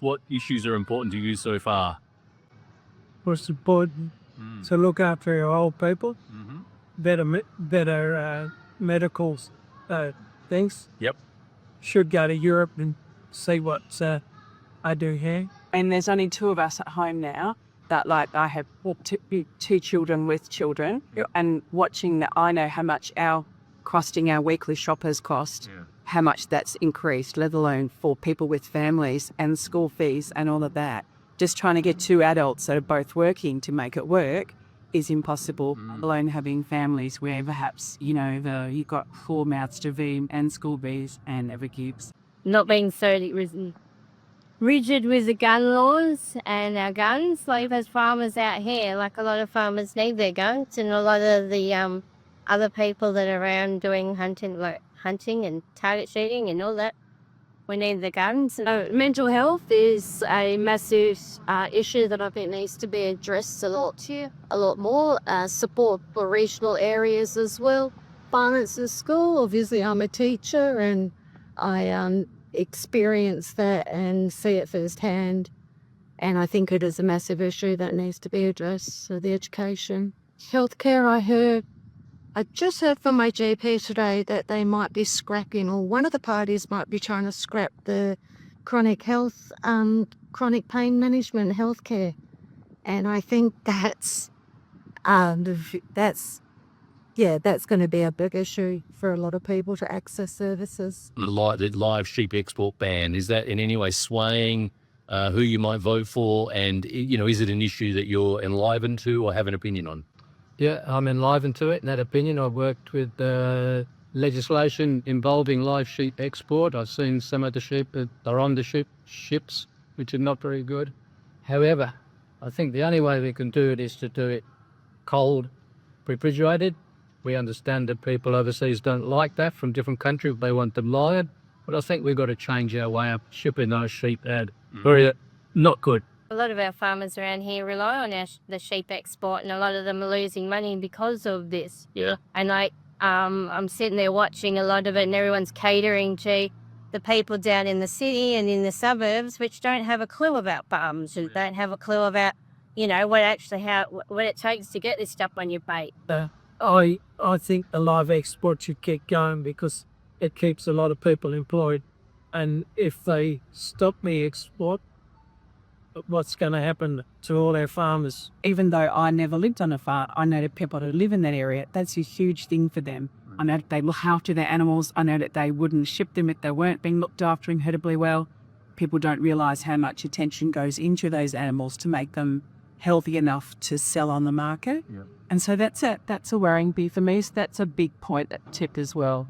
What issues are important to you so far? What's important to look after our old people, better medical things. Yep. Should go to Europe and see what I do here. And there's only 2 of us at home now that, like, I have 2 children with children, and watching that, I know how much costing our weekly shoppers cost, how much that's increased, let alone for people with families and school fees and all of that. Just trying to get 2 adults that are both working to make it work is impossible, alone having families where perhaps, you've got 4 mouths to feed and school fees and every keeps. Not being so rigid with the gun laws and our guns. Like, there's farmers out here, like a lot of farmers need their guns, and a lot of the other people that are around doing hunting and target shooting and all that, we need the guns. Mental health is a massive issue that I think needs to be addressed a lot more. Support for regional areas as well. Violence in school, obviously I'm a teacher and I experience that and see it firsthand, and I think it is a massive issue that needs to be addressed. So the education. Healthcare, I just heard from my GP today that they might be scrapping, or one of the parties might be trying to scrap the chronic pain management healthcare, and I think that's going to be a big issue for a lot of people to access services. The live sheep export ban, is that in any way swaying who you might vote for? And, is it an issue that you're enlivened to or have an opinion on? Yeah, I'm enlivened to it in that opinion. I've worked with legislation involving live sheep export. I've seen some of the sheep that are on the ships, which are not very good. However, I think the only way we can do it is to do it cold, refrigerated. We understand that people overseas don't like that from different countries. They want them live. But I think we've got to change our way of shipping those sheep out. Very not good. A lot of our farmers around here rely on the sheep export, and a lot of them are losing money because of this. Yeah. And I'm sitting there watching a lot of it, and everyone's catering to the people down in the city and in the suburbs, which don't have a clue about farms and don't have a clue about, what it takes to get this stuff on your plate. I think the live export should keep going because it keeps a lot of people employed, and if they stop me export, what's going to happen to all our farmers? Even though I never lived on a farm, I know the people who live in that area, that's a huge thing for them. I know that they look after their animals. I know that they wouldn't ship them if they weren't being looked after incredibly well. People don't realise how much attention goes into those animals to make them healthy enough to sell on the market. Yeah. And so that's a worrying bit for me. So that's a big point, that tip as well.